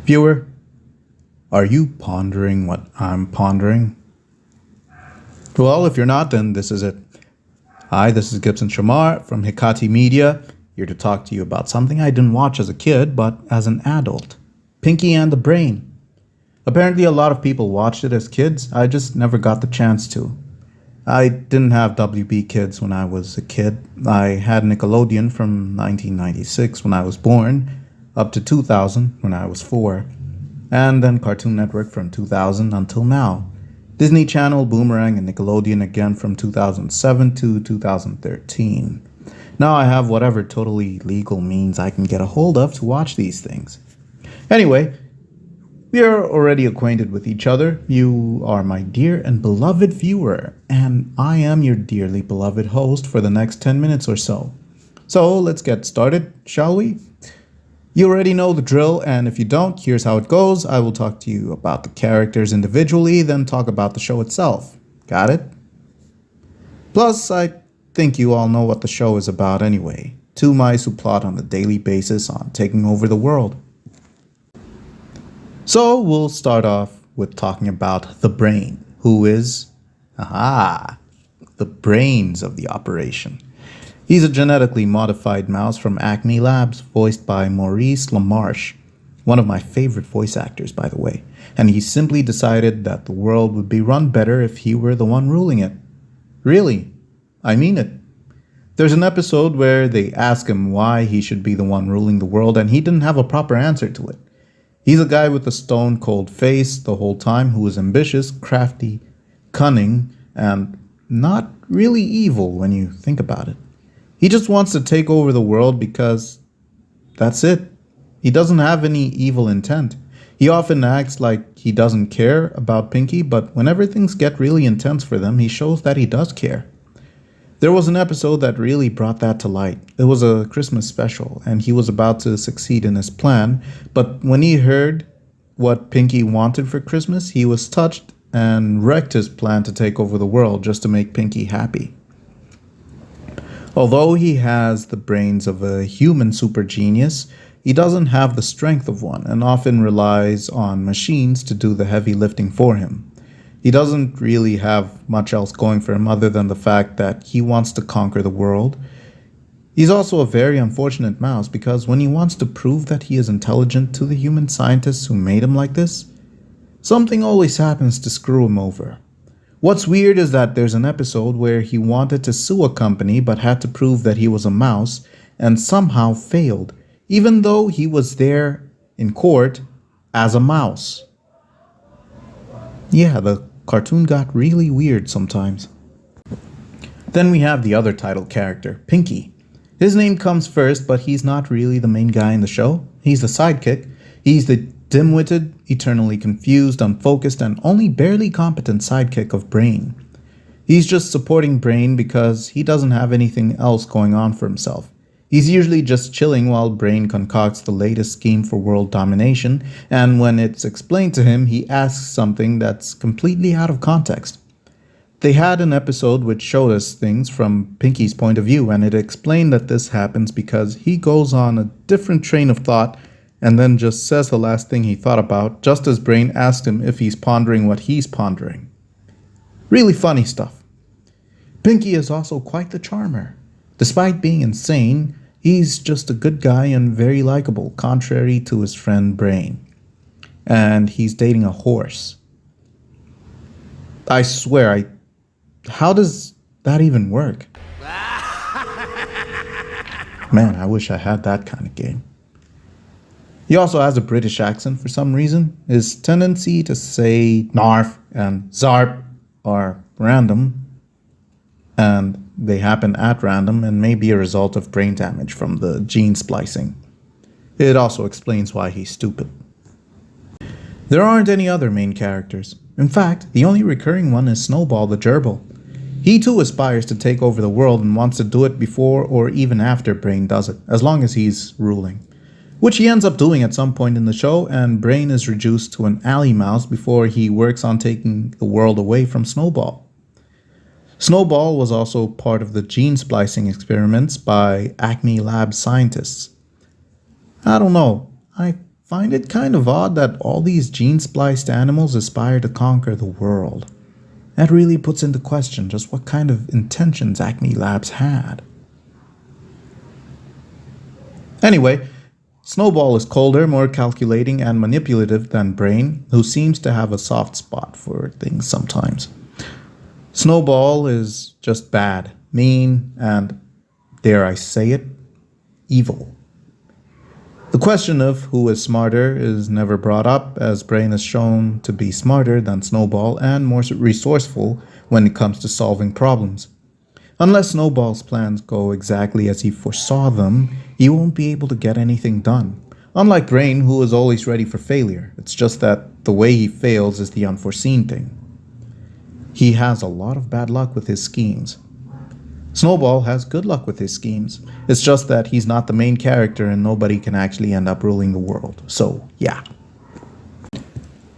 Viewer, are you pondering what I'm pondering? Well, if you're not, then this is it. Hi, this is Gibson Shamar from Hikati Media, here to talk to you about something I didn't watch as a kid, but as an adult. Pinky and the Brain. Apparently, a lot of people watched it as kids, I just never got the chance to. I didn't have WB Kids when I was a kid. I had Nickelodeon from 1996 when I was born, up to 2000 when I was 4, and then Cartoon Network from 2000 until now. Disney Channel, Boomerang, and Nickelodeon again from 2007 to 2013. Now I have whatever totally legal means I can get a hold of to watch these things. Anyway, we are already acquainted with each other. You are my dear and beloved viewer, and I am your dearly beloved host for the next 10 minutes or so. So let's get started, shall we? You already know the drill, and if you don't, here's how it goes. I will talk to you about the characters individually, then talk about the show itself. Got it? Plus, I think you all know what the show is about anyway. Two mice who plot on a daily basis on taking over the world. So we'll start off with talking about the Brain, who is, the brains of the operation. He's a genetically modified mouse from Acme Labs, voiced by Maurice LaMarche, one of my favorite voice actors, by the way, and he simply decided that the world would be run better if he were the one ruling it. Really, I mean it. There's an episode where they ask him why he should be the one ruling the world, and he didn't have a proper answer to it. He's a guy with a stone-cold face the whole time who is ambitious, crafty, cunning, and not really evil when you think about it. He just wants to take over the world because that's it. He doesn't have any evil intent. He often acts like he doesn't care about Pinky, but whenever things get really intense for them, he shows that he does care. There was an episode that really brought that to light. It was a Christmas special, and he was about to succeed in his plan, but when he heard what Pinky wanted for Christmas, he was touched and wrecked his plan to take over the world just to make Pinky happy. Although he has the brains of a human super genius, he doesn't have the strength of one and often relies on machines to do the heavy lifting for him. He doesn't really have much else going for him other than the fact that he wants to conquer the world. He's also a very unfortunate mouse because when he wants to prove that he is intelligent to the human scientists who made him like this, something always happens to screw him over. What's weird is that there's an episode where he wanted to sue a company but had to prove that he was a mouse and somehow failed, even though he was there in court as a mouse. Yeah, the cartoon got really weird sometimes. Then we have the other title character, Pinky. His name comes first, but he's not really the main guy in the show. He's the sidekick. He's the dim-witted, eternally confused, unfocused, and only barely competent sidekick of Brain. He's just supporting Brain because he doesn't have anything else going on for himself. He's usually just chilling while Brain concocts the latest scheme for world domination, and when it's explained to him, he asks something that's completely out of context. They had an episode which showed us things from Pinky's point of view, and it explained that this happens because he goes on a different train of thought and then just says the last thing he thought about, just as Brain asked him if he's pondering what he's pondering. Really funny stuff. Pinky is also quite the charmer. Despite being insane, he's just a good guy and very likable, contrary to his friend Brain. And he's dating a horse. I swear, how does that even work? Man, I wish I had that kind of game. He also has a British accent for some reason. His tendency to say narf and zarp are random, and they happen at random and may be a result of brain damage from the gene splicing. It also explains why he's stupid. There aren't any other main characters. In fact, the only recurring one is Snowball the gerbil. He too aspires to take over the world and wants to do it before or even after Brain does it, as long as he's ruling. Which he ends up doing at some point in the show, and Brain is reduced to an alley mouse before he works on taking the world away from Snowball. Snowball was also part of the gene splicing experiments by Acme Labs scientists. I don't know, I find it kind of odd that all these gene-spliced animals aspire to conquer the world. That really puts into question just what kind of intentions Acme Labs had. Anyway, Snowball is colder, more calculating, and manipulative than Brain, who seems to have a soft spot for things sometimes. Snowball is just bad, mean, and, dare I say it, evil. The question of who is smarter is never brought up, as Brain is shown to be smarter than Snowball and more resourceful when it comes to solving problems. Unless Snowball's plans go exactly as he foresaw them, he won't be able to get anything done. Unlike Brain, who is always ready for failure, it's just that the way he fails is the unforeseen thing. He has a lot of bad luck with his schemes. Snowball has good luck with his schemes. It's just that he's not the main character and nobody can actually end up ruling the world. So, yeah.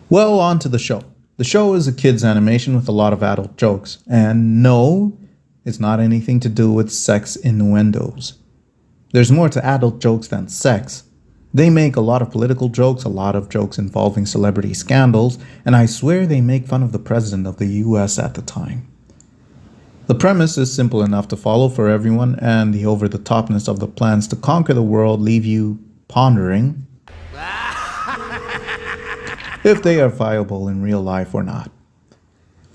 Well, on to the show. The show is a kid's animation with a lot of adult jokes. And no, it's not anything to do with sex innuendos. There's more to adult jokes than sex. They make a lot of political jokes, a lot of jokes involving celebrity scandals, and I swear they make fun of the president of the US at the time. The premise is simple enough to follow for everyone, and the over-the-topness of the plans to conquer the world leave you pondering if they are viable in real life or not.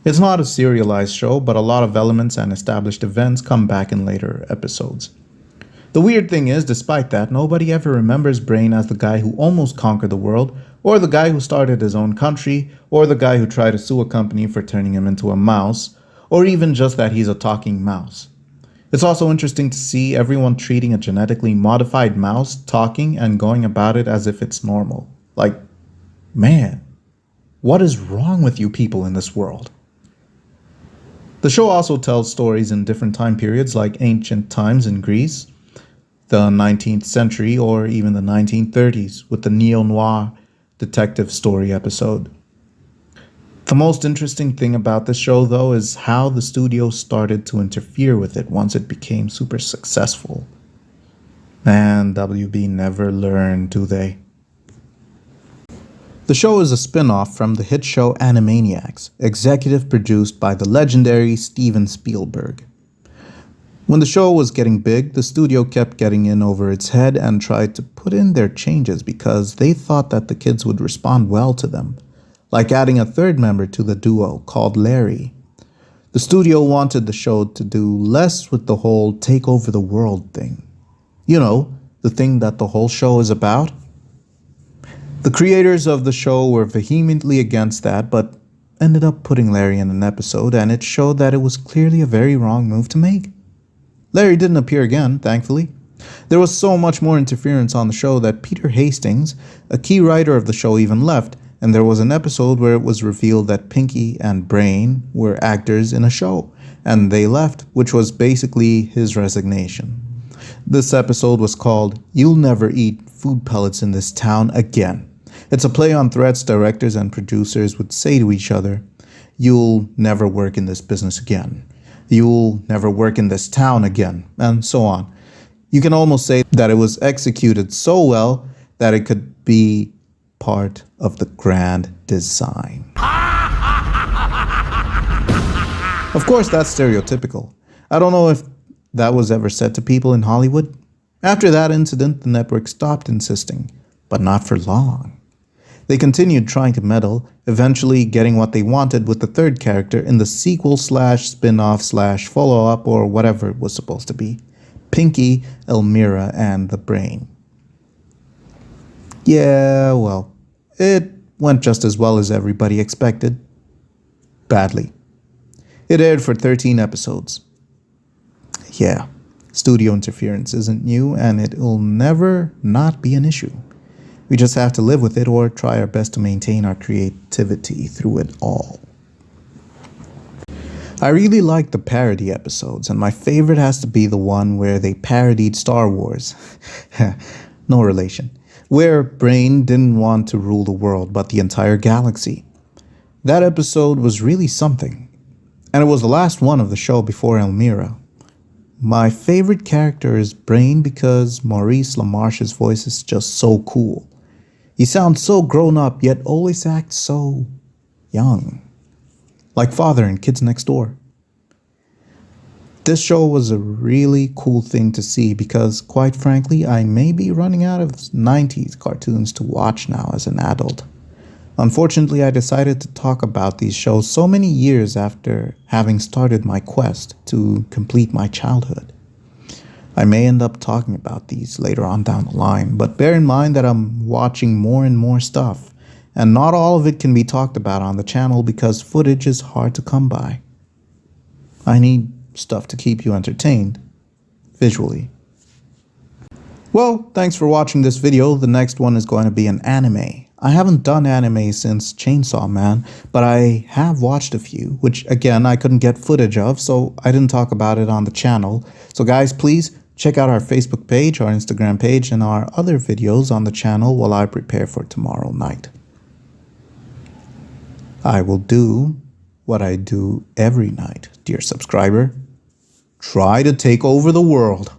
It's not a serialized show, but a lot of elements and established events come back in later episodes. The weird thing is, despite that, nobody ever remembers Brain as the guy who almost conquered the world, or the guy who started his own country, or the guy who tried to sue a company for turning him into a mouse, or even just that he's a talking mouse. It's also interesting to see everyone treating a genetically modified mouse talking and going about it as if it's normal. Like, man, what is wrong with you people in this world? The show also tells stories in different time periods like ancient times in Greece, the 19th century, or even the 1930s with the neo-noir detective story episode. The most interesting thing about this show, though, is how the studio started to interfere with it once it became super successful. And WB never learned, do they? The show is a spin-off from the hit show Animaniacs, executive produced by the legendary Steven Spielberg. When the show was getting big, the studio kept getting in over its head and tried to put in their changes because they thought that the kids would respond well to them, like adding a third member to the duo called Larry. The studio wanted the show to do less with the whole take over the world thing. You know, the thing that the whole show is about. The creators of the show were vehemently against that, but ended up putting Larry in an episode, and it showed that it was clearly a very wrong move to make. Larry didn't appear again, thankfully. There was so much more interference on the show that Peter Hastings, a key writer of the show, even left, and there was an episode where it was revealed that Pinky and Brain were actors in a show, and they left, which was basically his resignation. This episode was called "You'll Never Eat Food Pellets in This Town Again." It's a play on threats directors and producers would say to each other. You'll never work in this business again. You'll never work in this town again, and so on. You can almost say that it was executed so well that it could be part of the grand design. Of course, that's stereotypical. I don't know if that was ever said to people in Hollywood. After that incident, the network stopped insisting, but not for long. They continued trying to meddle, eventually getting what they wanted with the third character in the sequel/spin-off/follow-up or whatever it was supposed to be. Pinky, Elmira, and the Brain. Yeah, well, it went just as well as everybody expected. Badly. It aired for 13 episodes. Yeah, studio interference isn't new and it will never not be an issue. We just have to live with it or try our best to maintain our creativity through it all. I really like the parody episodes, and my favorite has to be the one where they parodied Star Wars. No relation. Where Brain didn't want to rule the world, but the entire galaxy. That episode was really something. And it was the last one of the show before Elmira. My favorite character is Brain because Maurice LaMarche's voice is just so cool. He sounds so grown up, yet always acts so young. Like Father in Kids Next Door. This show was a really cool thing to see because, quite frankly, I may be running out of 90s cartoons to watch now as an adult. Unfortunately, I decided to talk about these shows so many years after having started my quest to complete my childhood. I may end up talking about these later on down the line, but bear in mind that I'm watching more and more stuff, and not all of it can be talked about on the channel because footage is hard to come by. I need stuff to keep you entertained, visually. Well, thanks for watching this video. The next one is going to be an anime. I haven't done anime since Chainsaw Man, but I have watched a few, which again I couldn't get footage of, so I didn't talk about it on the channel. So guys, please check out our Facebook page, our Instagram page, and our other videos on the channel while I prepare for tomorrow night. I will do what I do every night, dear subscriber. Try to take over the world.